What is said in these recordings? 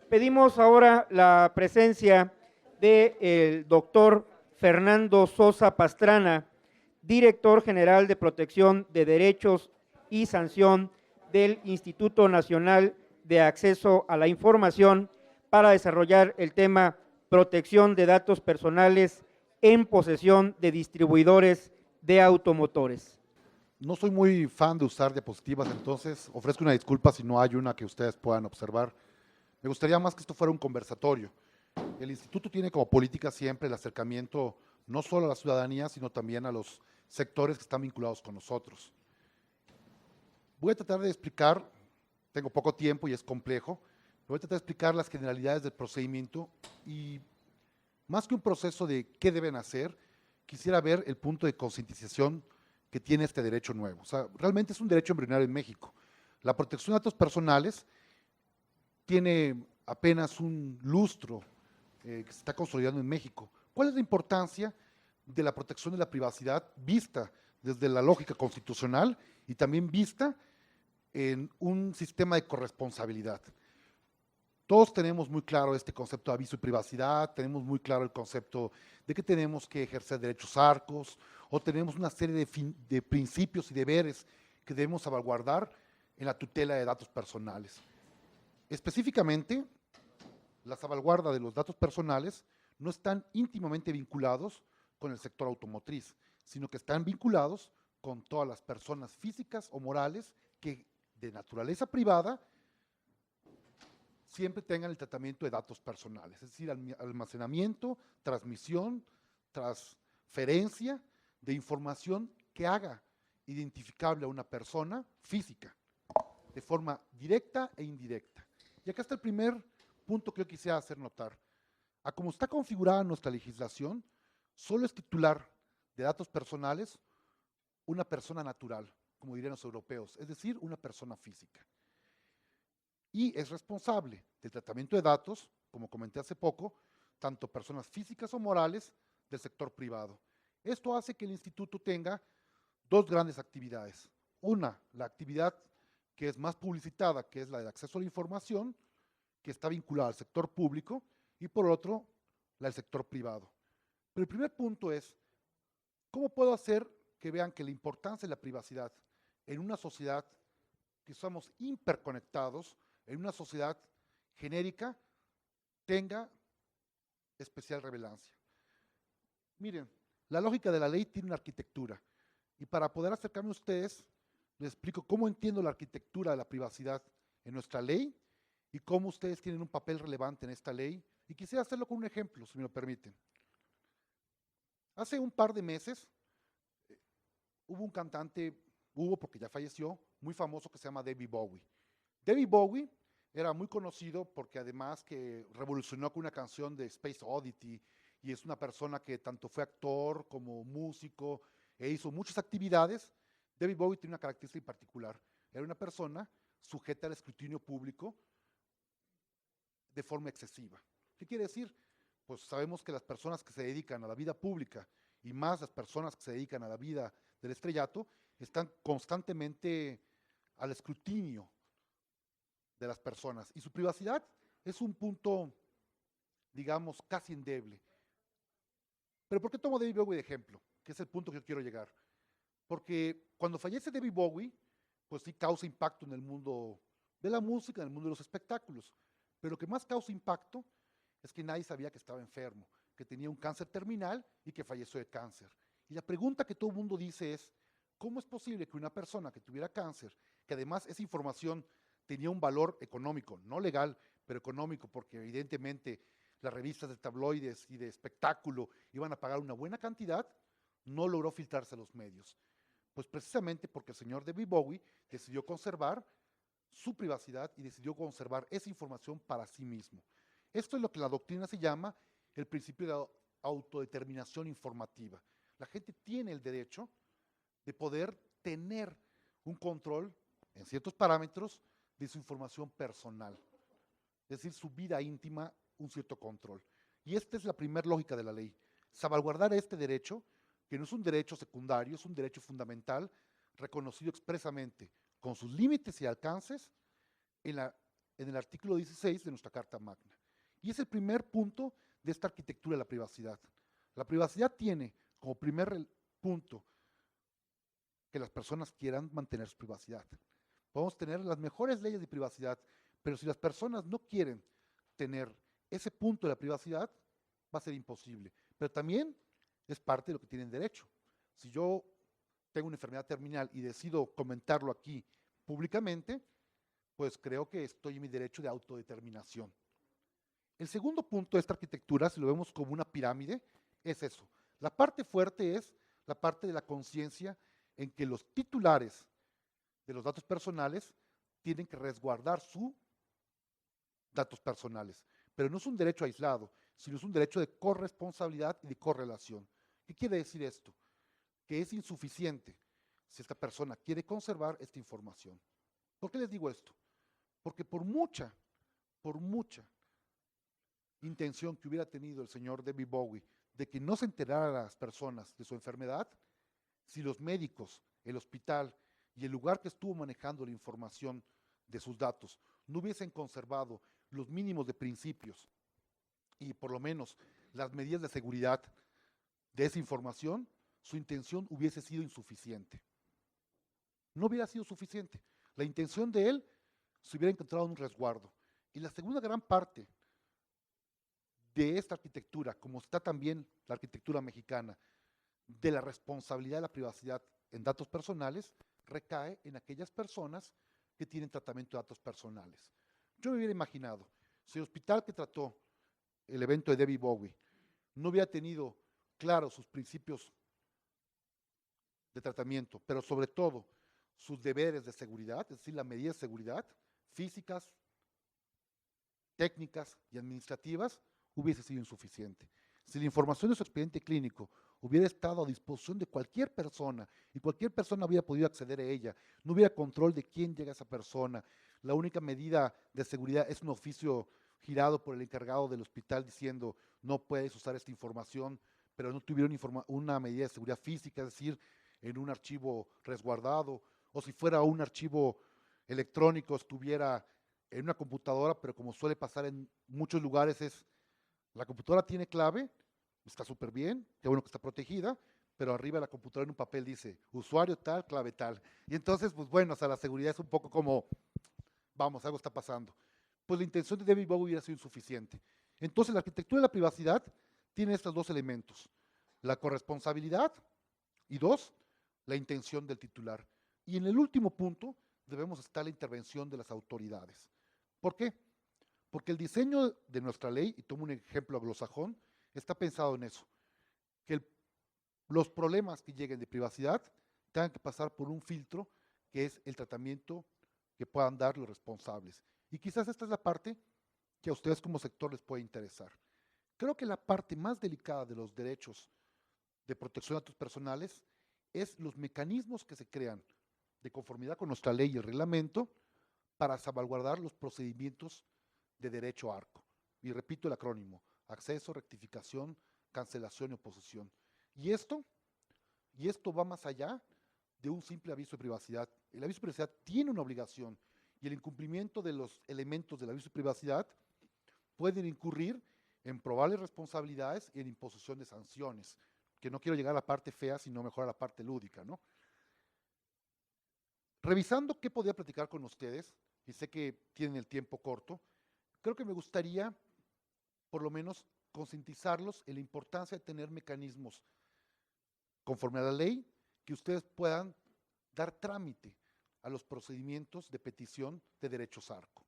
Pedimos ahora la presencia del doctor Fernando Sosa Pastrana, director general de Protección de Derechos y Sanción del Instituto Nacional de Acceso a la Información, para desarrollar el tema protección de datos personales en posesión de distribuidores de automotores. No soy muy fan de usar diapositivas, entonces ofrezco una disculpa si no hay una que ustedes puedan observar. Me gustaría más que esto fuera un conversatorio. El instituto tiene como política siempre el acercamiento no solo a la ciudadanía, sino también a los sectores que están vinculados con nosotros. Voy a tratar de explicar, tengo poco tiempo y es complejo, voy a tratar de explicar las generalidades del procedimiento y más que un proceso de qué deben hacer, quisiera ver el punto de concientización que tiene este derecho nuevo. O sea, realmente es un derecho embrionario en México. La protección de datos personales tiene apenas un lustro que se está consolidando en México. ¿Cuál es la importancia de la protección de la privacidad vista desde la lógica constitucional y también vista en un sistema de corresponsabilidad? Todos tenemos muy claro este concepto de aviso y privacidad, tenemos muy claro el concepto de que tenemos que ejercer derechos arcos, o tenemos una serie de principios y deberes que debemos salvaguardar en la tutela de datos personales. Específicamente, la salvaguarda de los datos personales no están íntimamente vinculados con el sector automotriz, sino que están vinculados con todas las personas físicas o morales que de naturaleza privada siempre tengan el tratamiento de datos personales, es decir, almacenamiento, transmisión, transferencia de información que haga identificable a una persona física, de forma directa e indirecta. Y acá está el primer punto que yo quisiera hacer notar. A como está configurada nuestra legislación, solo es titular de datos personales una persona natural, como dirían los europeos, es decir, una persona física. Y es responsable del tratamiento de datos, como comenté hace poco, tanto personas físicas o morales del sector privado. Esto hace que el instituto tenga dos grandes actividades. Una, la actividad que es más publicitada, que es la del acceso a la información, que está vinculada al sector público, y por otro, la del sector privado. Pero el primer punto es, ¿cómo puedo hacer que vean que la importancia de la privacidad en una sociedad que somos hiperconectados, en una sociedad genérica, tenga especial relevancia? Miren, la lógica de la ley tiene una arquitectura, y para poder acercarme a ustedes, les explico cómo entiendo la arquitectura de la privacidad en nuestra ley y cómo ustedes tienen un papel relevante en esta ley, y quisiera hacerlo con un ejemplo, si me lo permiten. Hace un par de meses hubo un cantante, porque ya falleció, muy famoso que se llama David Bowie. David Bowie era muy conocido porque además que revolucionó con una canción de Space Oddity, y es una persona que tanto fue actor como músico e hizo muchas actividades. David Bowie tiene una característica particular, era una persona sujeta al escrutinio público de forma excesiva. ¿Qué quiere decir? Pues sabemos que las personas que se dedican a la vida pública, y más las personas que se dedican a la vida del estrellato, están constantemente al escrutinio de las personas, y su privacidad es un punto, digamos, casi endeble. Pero ¿por qué tomo a David Bowie de ejemplo? Que es el punto que yo quiero llegar. Porque cuando fallece David Bowie, pues sí causa impacto en el mundo de la música, en el mundo de los espectáculos. Pero lo que más causa impacto es que nadie sabía que estaba enfermo, que tenía un cáncer terminal y que falleció de cáncer. Y la pregunta que todo el mundo dice es, ¿cómo es posible que una persona que tuviera cáncer, que además esa información tenía un valor económico, no legal, pero económico, porque evidentemente las revistas de tabloides y de espectáculo iban a pagar una buena cantidad, no logró filtrarse a los medios? Pues precisamente porque el señor David Bowie decidió conservar su privacidad y decidió conservar esa información para sí mismo. Esto es lo que la doctrina se llama el principio de autodeterminación informativa. La gente tiene el derecho de poder tener un control en ciertos parámetros de su información personal, es decir, su vida íntima, un cierto control. Y esta es la primera lógica de la ley, salvaguardar este derecho, que no es un derecho secundario, es un derecho fundamental, reconocido expresamente con sus límites y alcances en la en el artículo 16 de nuestra Carta Magna. Y es el primer punto de esta arquitectura de la privacidad. La privacidad tiene como primer punto que las personas quieran mantener su privacidad. Podemos tener las mejores leyes de privacidad, pero si las personas no quieren tener ese punto de la privacidad, va a ser imposible. Pero también es parte de lo que tienen derecho. Si yo tengo una enfermedad terminal y decido comentarlo aquí públicamente, pues creo que estoy en mi derecho de autodeterminación. El segundo punto de esta arquitectura, si lo vemos como una pirámide, es eso. La parte fuerte es la parte de la conciencia en que los titulares de los datos personales tienen que resguardar sus datos personales. Pero no es un derecho aislado, sino es un derecho de corresponsabilidad y de correlación. ¿Qué quiere decir esto? Que es insuficiente si esta persona quiere conservar esta información. ¿Por qué les digo esto? Porque por mucha intención que hubiera tenido el señor David Bowie de que no se enteraran las personas de su enfermedad, si los médicos, el hospital y el lugar que estuvo manejando la información de sus datos no hubiesen conservado los mínimos de principios y por lo menos las medidas de seguridad de esa información, su intención hubiese sido insuficiente. No hubiera sido suficiente. La intención de él se hubiera encontrado en un resguardo. Y la segunda gran parte de esta arquitectura, como está también la arquitectura mexicana, de la responsabilidad de la privacidad en datos personales, recae en aquellas personas que tienen tratamiento de datos personales. Yo me hubiera imaginado, si el hospital que trató el evento de David Bowie no hubiera tenido claros sus principios de tratamiento, pero sobre todo sus deberes de seguridad, es decir, las medidas de seguridad físicas, técnicas y administrativas, hubiese sido insuficiente. Si la información de su expediente clínico hubiera estado a disposición de cualquier persona y cualquier persona hubiera podido acceder a ella, no hubiera control de quién llega a esa persona, la única medida de seguridad es un oficio girado por el encargado del hospital diciendo no puedes usar esta información, pero no tuvieron una medida de seguridad física, es decir, en un archivo resguardado, o si fuera un archivo electrónico, estuviera en una computadora, pero como suele pasar en muchos lugares es, la computadora tiene clave, está súper bien, qué bueno que está protegida, pero arriba de la computadora en un papel dice usuario tal, clave tal. Y entonces, pues bueno, o sea, la seguridad es un poco como, vamos, algo está pasando. Pues la intención de David Bowie hubiera sido insuficiente. Entonces, la arquitectura de la privacidad tiene estos dos elementos, la corresponsabilidad y dos, la intención del titular. Y en el último punto debemos estar la intervención de las autoridades. ¿Por qué? Porque el diseño de nuestra ley, y tomo un ejemplo anglosajón, está pensado en eso, que los problemas que lleguen de privacidad tengan que pasar por un filtro que es el tratamiento que puedan dar los responsables. Y quizás esta es la parte que a ustedes como sector les puede interesar. Creo que la parte más delicada de los derechos de protección de datos personales es los mecanismos que se crean de conformidad con nuestra ley y el reglamento para salvaguardar los procedimientos de derecho ARCO. Y repito el acrónimo, acceso, rectificación, cancelación y oposición. Y esto va más allá de un simple aviso de privacidad. El aviso de privacidad tiene una obligación y el incumplimiento de los elementos del aviso de privacidad pueden incurrir en probables responsabilidades y en imposición de sanciones, que no quiero llegar a la parte fea, sino mejor a la parte lúdica, ¿no? Revisando qué podía platicar con ustedes, y sé que tienen el tiempo corto, creo que me gustaría, por lo menos, concientizarlos en la importancia de tener mecanismos conforme a la ley que ustedes puedan dar trámite a los procedimientos de petición de derechos ARCO.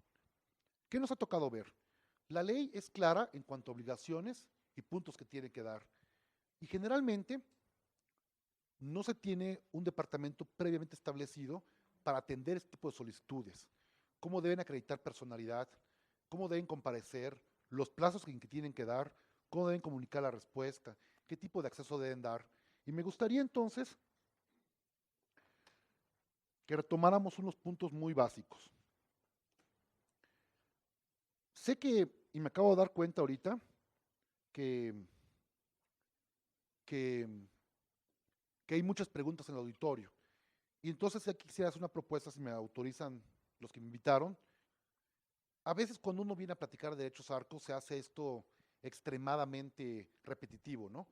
¿Qué nos ha tocado ver? La ley es clara en cuanto a obligaciones y puntos que tiene que dar. Y generalmente no se tiene un departamento previamente establecido para atender este tipo de solicitudes. Cómo deben acreditar personalidad, cómo deben comparecer, los plazos que tienen que dar, cómo deben comunicar la respuesta, qué tipo de acceso deben dar. Y me gustaría entonces que retomáramos unos puntos muy básicos. Sé que, y me acabo de dar cuenta ahorita, que hay muchas preguntas en el auditorio. Y entonces aquí quisiera hacer una propuesta, si me autorizan los que me invitaron, A veces cuando uno viene a platicar de derechos ARCO se hace esto extremadamente repetitivo, ¿no?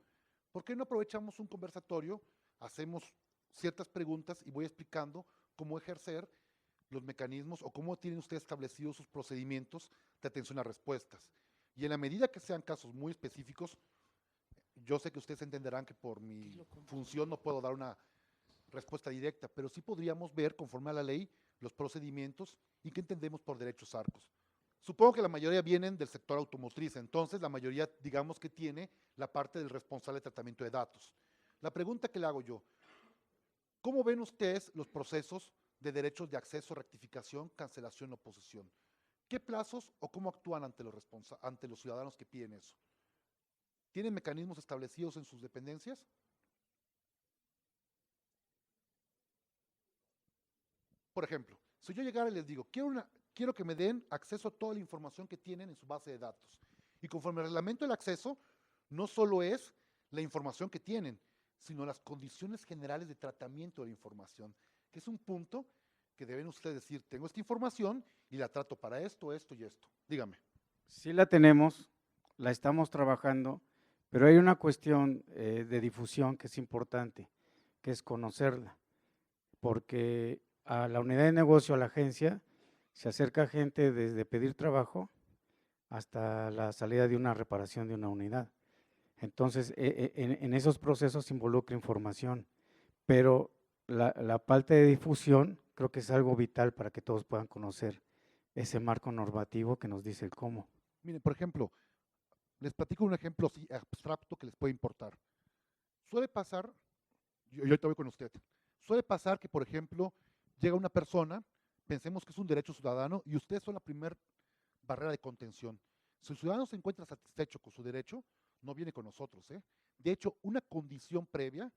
¿Por qué no aprovechamos un conversatorio, hacemos ciertas preguntas y voy explicando cómo ejercer los mecanismos o cómo tienen ustedes establecidos sus procedimientos de atención a respuestas? Y en la medida que sean casos muy específicos, yo sé que ustedes entenderán que por mi función no puedo dar una respuesta directa, pero sí podríamos ver, conforme a la ley, los procedimientos y qué entendemos por derechos ARCOS. Supongo que la mayoría vienen del sector automotriz, entonces la mayoría, digamos que tiene la parte del responsable de tratamiento de datos. La pregunta que le hago yo, ¿cómo ven ustedes los procesos de derechos de acceso, rectificación, cancelación o oposición? ¿Qué plazos o cómo actúan ante los ciudadanos que piden eso? ¿Tienen mecanismos establecidos en sus dependencias? Por ejemplo, si yo llegara y les digo, quiero que me den acceso a toda la información que tienen en su base de datos. Y conforme al reglamento del acceso, no solo es la información que tienen, sino las condiciones generales de tratamiento de la información, que es un punto que deben ustedes decir, tengo esta información y la trato para esto, esto y esto. Dígame. Sí la tenemos, la estamos trabajando, pero hay una cuestión de difusión que es importante, que es conocerla, porque a la unidad de negocio, a la agencia, se acerca gente desde pedir trabajo hasta la salida de una reparación de una unidad. Entonces, en esos procesos se involucra información, pero la parte de difusión creo que es algo vital para que todos puedan conocer ese marco normativo que nos dice el cómo. Miren, por ejemplo, les platico un ejemplo así abstracto que les puede importar. Suele pasar, yo ahorita voy con usted, suele pasar que, por ejemplo, llega una persona, pensemos que es un derecho ciudadano y ustedes son la primera barrera de contención. Si el ciudadano se encuentra satisfecho con su derecho, no viene con nosotros, ¿eh? De hecho, una condición previa,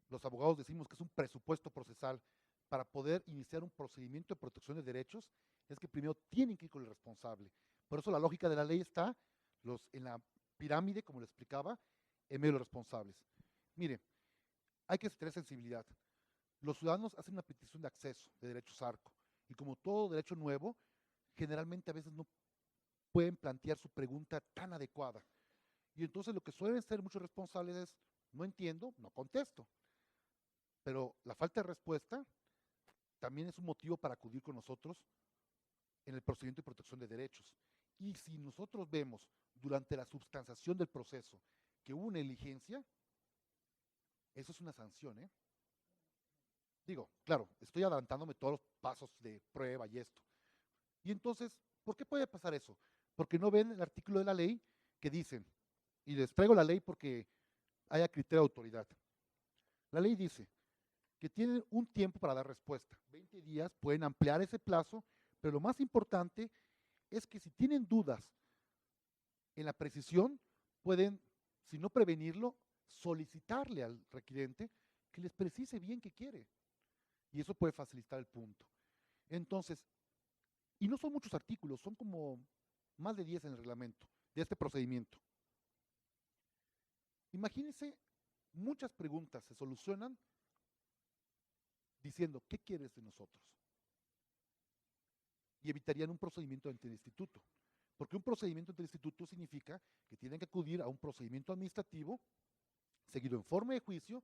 los abogados decimos que es un presupuesto procesal para poder iniciar un procedimiento de protección de derechos, es que primero tienen que ir con el responsable. Por eso la lógica de la ley está en la pirámide, como le explicaba, en medio de los responsables. Mire, hay que tener sensibilidad. Los ciudadanos hacen una petición de acceso de derechos ARCO y como todo derecho nuevo, generalmente a veces no pueden plantear su pregunta tan adecuada. Y entonces lo que suelen ser muchos responsables es, no entiendo, no contesto. Pero la falta de respuesta también es un motivo para acudir con nosotros en el procedimiento de protección de derechos. Y si nosotros vemos durante la substanciación del proceso que hubo una negligencia, eso es una sanción, ¿eh? Digo, claro, estoy adelantándome todos los pasos de prueba y esto. Y entonces, ¿por qué puede pasar eso? Porque no ven el artículo de la ley que dicen, y les traigo la ley porque haya criterio de autoridad. La ley dice que tienen un tiempo para dar respuesta. 20 días, pueden ampliar ese plazo, pero lo más importante es que si tienen dudas en la precisión, pueden, si no prevenirlo, solicitarle al requirente que les precise bien qué quiere. Y eso puede facilitar el punto. Entonces, y no son muchos artículos, son como más de 10 en el reglamento de este procedimiento. Imagínense, muchas preguntas se solucionan diciendo, ¿qué quieres de nosotros? Y evitarían un procedimiento ante el instituto. Porque un procedimiento ante el instituto significa que tienen que acudir a un procedimiento administrativo seguido en forma de juicio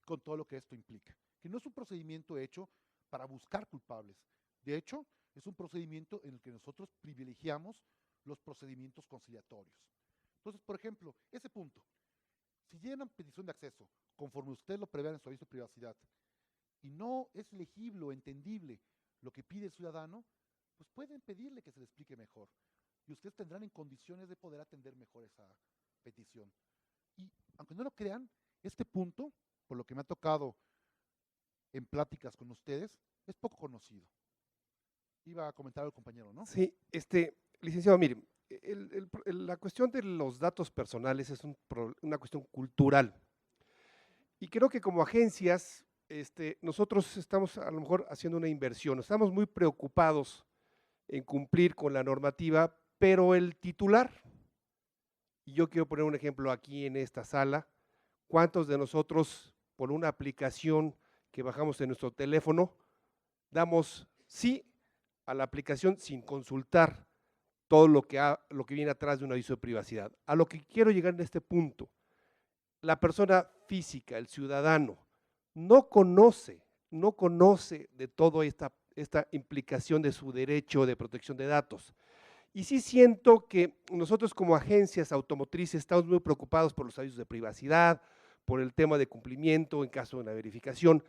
con todo lo que esto implica. Que no es un procedimiento hecho para buscar culpables. De hecho, es un procedimiento en el que nosotros privilegiamos los procedimientos conciliatorios. Entonces, por ejemplo, ese punto, si llenan petición de acceso, conforme usted lo prevé en su aviso de privacidad, y no es legible o entendible lo que pide el ciudadano, pues pueden pedirle que se le explique mejor. Y ustedes tendrán en condiciones de poder atender mejor esa petición. Y aunque no lo crean, este punto, por lo que me ha tocado en pláticas con ustedes, es poco conocido. Iba a comentar al compañero, ¿no? Sí, licenciado, mire, la cuestión de los datos personales es una cuestión cultural. Y creo que como agencias, nosotros estamos a lo mejor haciendo una inversión, estamos muy preocupados en cumplir con la normativa, pero el titular, y yo quiero poner un ejemplo aquí en esta sala, ¿cuántos de nosotros por una aplicación que bajamos en nuestro teléfono damos sí a la aplicación sin consultar todo lo que viene atrás de un aviso de privacidad. A lo que quiero llegar en este punto, la persona física, el ciudadano, no conoce de toda esta implicación de su derecho de protección de datos. Y sí siento que nosotros como agencias automotrices estamos muy preocupados por los avisos de privacidad, por el tema de cumplimiento en caso de una verificación,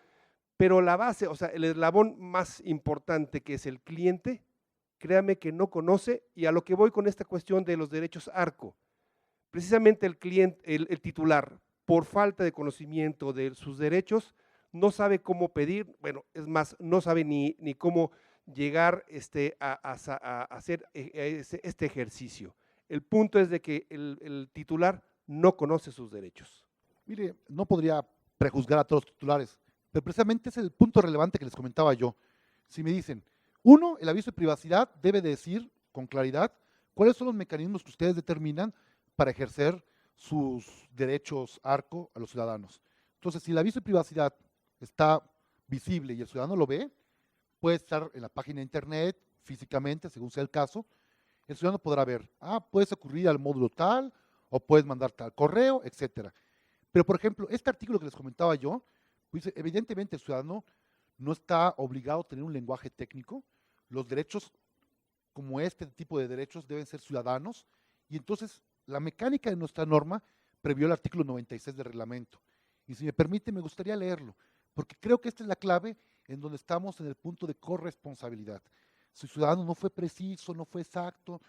pero la base, o sea, el eslabón más importante, que es el cliente, créame que no conoce. Y a lo que voy con esta cuestión de los derechos ARCO, precisamente el cliente, el titular, por falta de conocimiento de sus derechos, no sabe cómo pedir, bueno, es más, no sabe ni cómo llegar a hacer este ejercicio. El punto es de que el titular no conoce sus derechos. Mire, no podría prejuzgar a todos los titulares, pero precisamente es el punto relevante que les comentaba yo. Si me dicen, uno, el aviso de privacidad debe de decir con claridad cuáles son los mecanismos que ustedes determinan para ejercer sus derechos ARCO a los ciudadanos. Entonces, si el aviso de privacidad está visible y el ciudadano lo ve, puede estar en la página de internet, físicamente, según sea el caso, el ciudadano podrá ver, puedes ocurrir al módulo tal, o puedes mandar tal correo, etcétera. Pero, por ejemplo, este artículo que les comentaba yo, pues evidentemente el ciudadano no está obligado a tener un lenguaje técnico. Los derechos, como este tipo de derechos, deben ser ciudadanos, y entonces la mecánica de nuestra norma previó el artículo 96 del reglamento. Y si me permite, me gustaría leerlo, porque creo que esta es la clave en donde estamos en el punto de corresponsabilidad. Si el ciudadano no fue preciso, no fue exacto,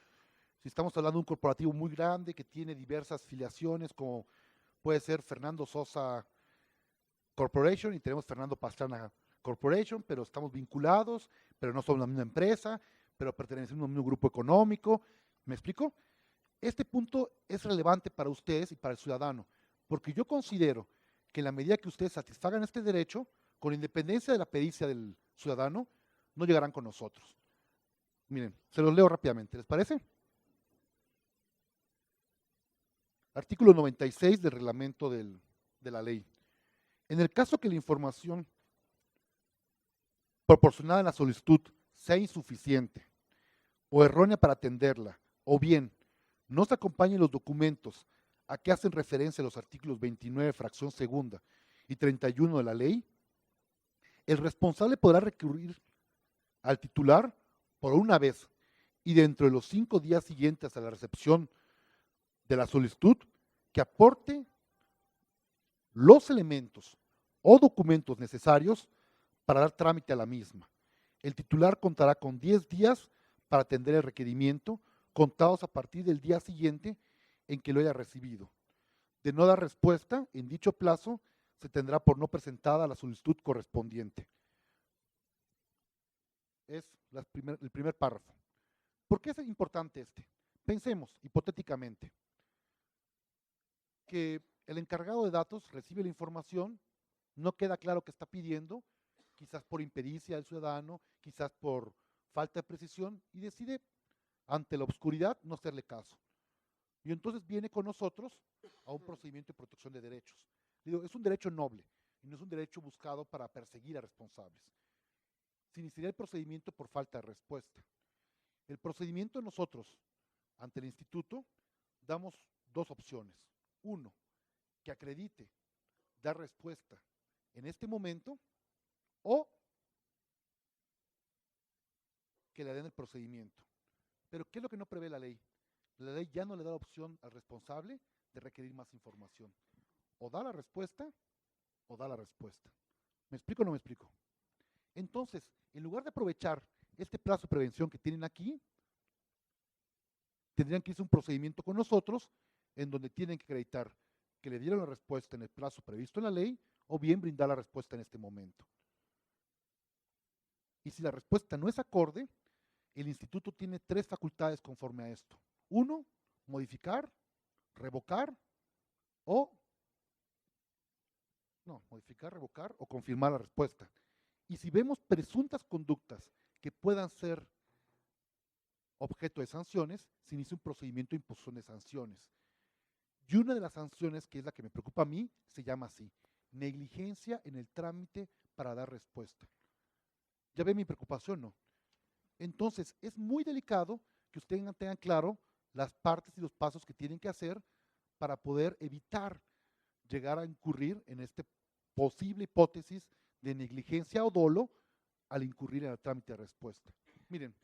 si estamos hablando de un corporativo muy grande que tiene diversas filiaciones, como puede ser Fernando Sosa Corporation y tenemos Fernando Pastrana Corporation, pero estamos vinculados, pero no somos la misma empresa, pero pertenecemos al mismo grupo económico. ¿Me explico? Este punto es relevante para ustedes y para el ciudadano, porque yo considero que en la medida que ustedes satisfagan este derecho, con independencia de la pericia del ciudadano, no llegarán con nosotros. Miren, se los leo rápidamente, ¿les parece? Artículo 96 del reglamento de la ley. En el caso que la información proporcionada en la solicitud sea insuficiente o errónea para atenderla, o bien no se acompañen los documentos a que hacen referencia los artículos 29, fracción segunda y 31 de la ley, el responsable podrá recurrir al titular por una vez y dentro de los 5 días siguientes a la recepción de la solicitud que aporte los elementos o documentos necesarios para dar trámite a la misma. El titular contará con 10 días para atender el requerimiento, contados a partir del día siguiente en que lo haya recibido. De no dar respuesta, en dicho plazo, se tendrá por no presentada la solicitud correspondiente. Es el primer párrafo. ¿Por qué es importante este? Pensemos, hipotéticamente, que el encargado de datos recibe la información, no queda claro qué está pidiendo, quizás por impericia del ciudadano, quizás por falta de precisión, y decide, ante la oscuridad, no hacerle caso. Y entonces viene con nosotros a un procedimiento de protección de derechos. Digo, es un derecho noble, y no es un derecho buscado para perseguir a responsables. Se iniciaría el procedimiento por falta de respuesta. El procedimiento nosotros, ante el instituto, damos 2 opciones. 1, que acredite dar respuesta en este momento, o que le den el procedimiento. Pero ¿qué es lo que no prevé la ley? La ley ya no le da la opción al responsable de requerir más información. O da la respuesta, o da la respuesta. ¿Me explico o no me explico? Entonces, en lugar de aprovechar este plazo de prevención que tienen aquí, tendrían que irse un procedimiento con nosotros en donde tienen que acreditar que le dieron la respuesta en el plazo previsto en la ley, o bien brindar la respuesta en este momento. Y si la respuesta no es acorde, el instituto tiene 3 facultades conforme a esto. 1, modificar, revocar o confirmar la respuesta. Y si vemos presuntas conductas que puedan ser objeto de sanciones, se inicia un procedimiento de imposición de sanciones. Y una de las sanciones, que es la que me preocupa a mí, se llama así: negligencia en el trámite para dar respuesta. ¿Ya ve mi preocupación, no? Entonces, es muy delicado que ustedes tengan claro las partes y los pasos que tienen que hacer para poder evitar llegar a incurrir en esta posible hipótesis de negligencia o dolo al incurrir en el trámite de respuesta. Miren,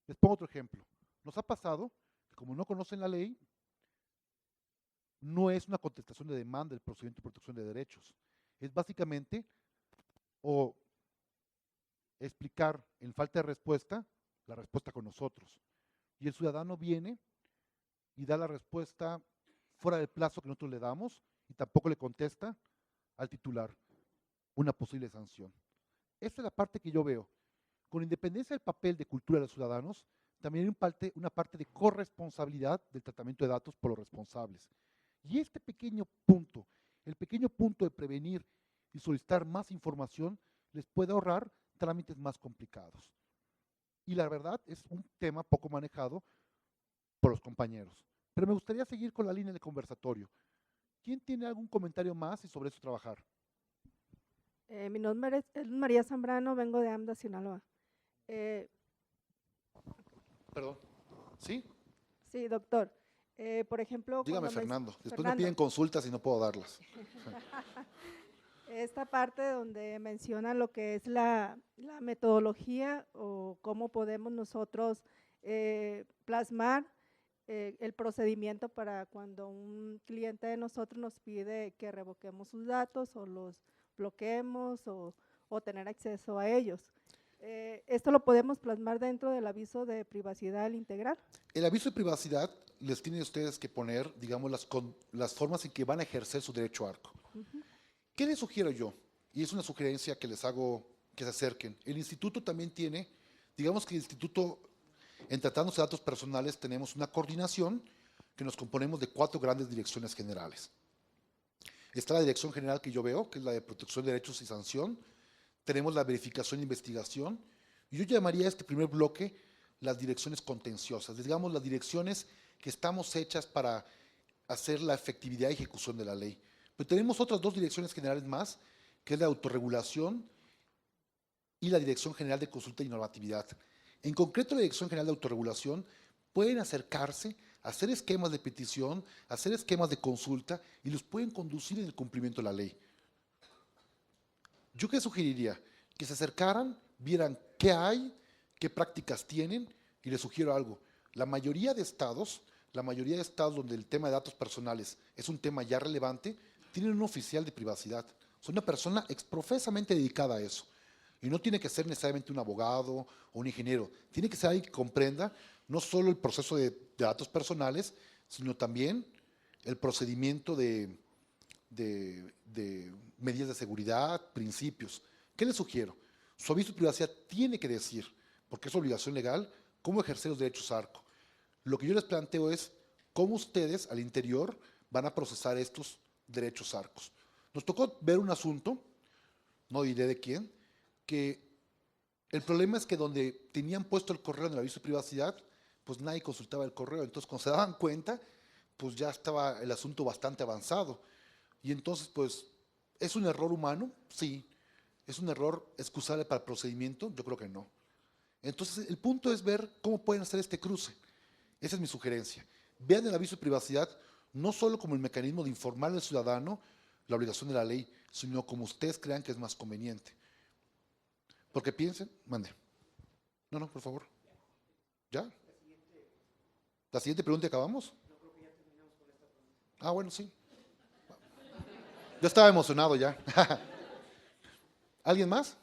les pongo otro ejemplo. Nos ha pasado que como no conocen la ley, no es una contestación de demanda del procedimiento de protección de derechos. Es básicamente o explicar en falta de respuesta, la respuesta con nosotros. Y el ciudadano viene y da la respuesta fuera del plazo que nosotros le damos y tampoco le contesta al titular una posible sanción. Esta es la parte que yo veo. Con independencia del papel de cultura de los ciudadanos, también hay una parte de corresponsabilidad del tratamiento de datos por los responsables. Y este pequeño punto, el pequeño punto de prevenir y solicitar más información, les puede ahorrar trámites más complicados. Y la verdad es un tema poco manejado por los compañeros. Pero me gustaría seguir con la línea de conversatorio. ¿Quién tiene algún comentario más y sobre eso trabajar? Mi nombre es María Zambrano, vengo de AMDA, Sinaloa. Perdón. ¿Sí? Sí, doctor. Por ejemplo… Dígame, cuando Fernando. Después me Fernando, piden consultas y no puedo darlas. esta parte donde menciona lo que es la metodología o cómo podemos nosotros plasmar el procedimiento para cuando un cliente de nosotros nos pide que revoquemos sus datos o los bloqueemos o tener acceso a ellos. ¿Esto lo podemos plasmar dentro del aviso de privacidad al integral? El aviso de privacidad les tienen ustedes que poner, digamos, las formas en que van a ejercer su derecho a ARCO. ¿Qué les sugiero yo? Y es una sugerencia que les hago que se acerquen. El instituto también tiene, digamos que el instituto, en tratándose de datos personales, tenemos una coordinación que nos componemos de 4 grandes direcciones generales. Está la dirección general que yo veo, que es la de protección de derechos y sanción. Tenemos la verificación e investigación. Y yo llamaría a este primer bloque las direcciones contenciosas, digamos las direcciones que estamos hechas para hacer la efectividad y ejecución de la ley. Pero tenemos otras 2 direcciones generales más, que es la de autorregulación y la Dirección General de Consulta y Normatividad. En concreto, la Dirección General de Autorregulación pueden acercarse, hacer esquemas de petición, hacer esquemas de consulta y los pueden conducir en el cumplimiento de la ley. ¿Yo qué sugeriría? Que se acercaran, vieran qué hay, qué prácticas tienen, y les sugiero algo. La mayoría de estados donde el tema de datos personales es un tema ya relevante, tienen un oficial de privacidad. Son una persona exprofesamente dedicada a eso. Y no tiene que ser necesariamente un abogado o un ingeniero. Tiene que ser alguien que comprenda no solo el proceso de datos personales, sino también el procedimiento de medidas de seguridad, principios. ¿Qué les sugiero? Su aviso de privacidad tiene que decir, porque es obligación legal, cómo ejercer los derechos ARCO. Lo que yo les planteo es cómo ustedes al interior van a procesar estos derechos ARCOS. Nos tocó ver un asunto, no diré de quién, que el problema es que donde tenían puesto el correo en el aviso de privacidad, pues nadie consultaba el correo. Entonces, cuando se daban cuenta, pues ya estaba el asunto bastante avanzado. Y entonces, pues, ¿es un error humano? Sí. ¿Es un error excusable para el procedimiento? Yo creo que no. Entonces, el punto es ver cómo pueden hacer este cruce. Esa es mi sugerencia. Vean el aviso de privacidad no solo como el mecanismo de informar al ciudadano la obligación de la ley, sino como ustedes crean que es más conveniente. Porque piensen, mande. No, por favor. ¿Ya? ¿La siguiente pregunta acabamos? Ah, bueno, sí. Yo estaba emocionado ya. ¿Alguien más?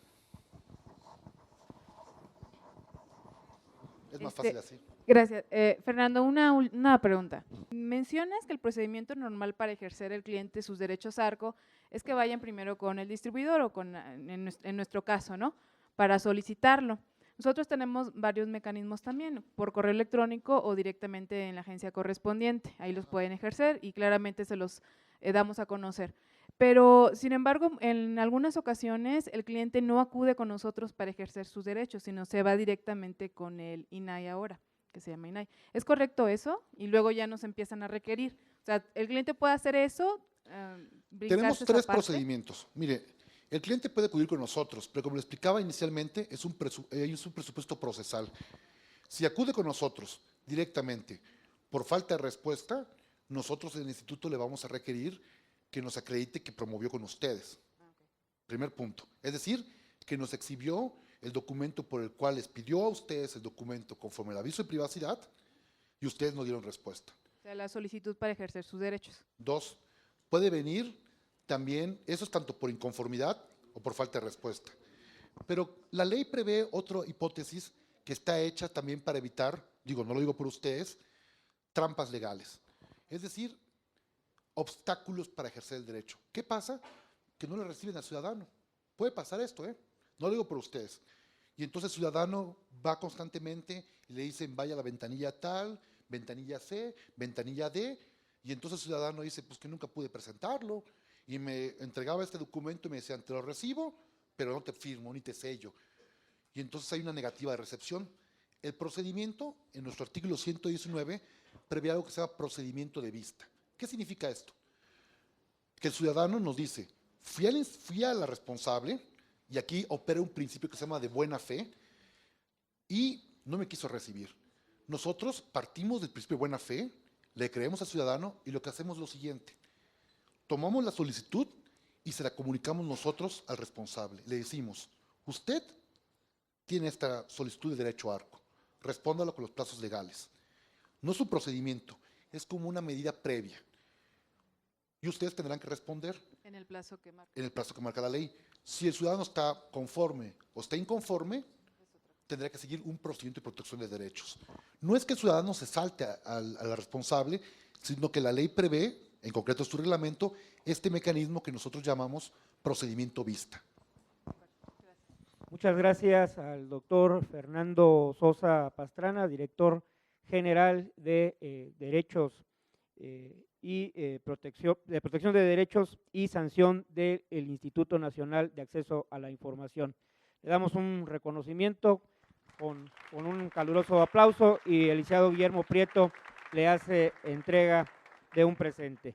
Es más fácil así. Gracias. Fernando, una pregunta. Mencionas que el procedimiento normal para ejercer el cliente sus derechos ARCO es que vayan primero con el distribuidor o en nuestro caso, ¿no? Para solicitarlo. Nosotros tenemos varios mecanismos también, por correo electrónico o directamente en la agencia correspondiente. Ahí los pueden ejercer y claramente se los damos a conocer. Pero, sin embargo, en algunas ocasiones el cliente no acude con nosotros para ejercer sus derechos, sino se va directamente con el INAI ahora, que se llama INAI. ¿Es correcto eso? Y luego ya nos empiezan a requerir. O sea, ¿el cliente puede hacer eso? Tenemos 3 procedimientos. Mire, el cliente puede acudir con nosotros, pero como le explicaba inicialmente, hay un presupuesto procesal. Si acude con nosotros directamente por falta de respuesta, nosotros en el instituto le vamos a requerir que nos acredite que promovió con ustedes. Primer punto. Es decir, que nos exhibió el documento por el cual les pidió a ustedes el documento conforme al aviso de privacidad y ustedes no dieron respuesta. O sea, la solicitud para ejercer sus derechos. 2, puede venir también, eso es tanto por inconformidad o por falta de respuesta. Pero la ley prevé otra hipótesis que está hecha también para evitar, digo, no lo digo por ustedes, trampas legales. Es decir, obstáculos para ejercer el derecho. ¿Qué pasa? Que no le reciben al ciudadano. Puede pasar esto, no lo digo por ustedes. Y entonces el ciudadano va constantemente y le dicen, vaya a la ventanilla tal, ventanilla C, ventanilla D, y entonces el ciudadano dice, pues que nunca pude presentarlo, y me entregaba este documento y me decían, te lo recibo, pero no te firmo ni te sello. Y entonces hay una negativa de recepción. El procedimiento, en nuestro artículo 119, prevé algo que se llama procedimiento de vista. ¿Qué significa esto? Que el ciudadano nos dice, fui a la responsable, y aquí opera un principio que se llama de buena fe, y no me quiso recibir. Nosotros partimos del principio de buena fe, le creemos al ciudadano, y lo que hacemos es lo siguiente. Tomamos la solicitud y se la comunicamos nosotros al responsable. Le decimos, usted tiene esta solicitud de derecho a arco, respóndalo con los plazos legales. No es un procedimiento, es como una medida previa. Y ustedes tendrán que responder En el plazo que marca. en el plazo que marca la ley. Si el ciudadano está conforme o está inconforme, tendrá que seguir un procedimiento de protección de derechos. No es que el ciudadano se salte a la responsable, sino que la ley prevé, en concreto su reglamento, este mecanismo que nosotros llamamos procedimiento vista. Muchas gracias al doctor Fernando Sosa Pastrana, director general de Derechos y protección de Derechos y Sanción del Instituto Nacional de Acceso a la Información. Le damos un reconocimiento con un caluroso aplauso y el licenciado Guillermo Prieto le hace entrega de un presente.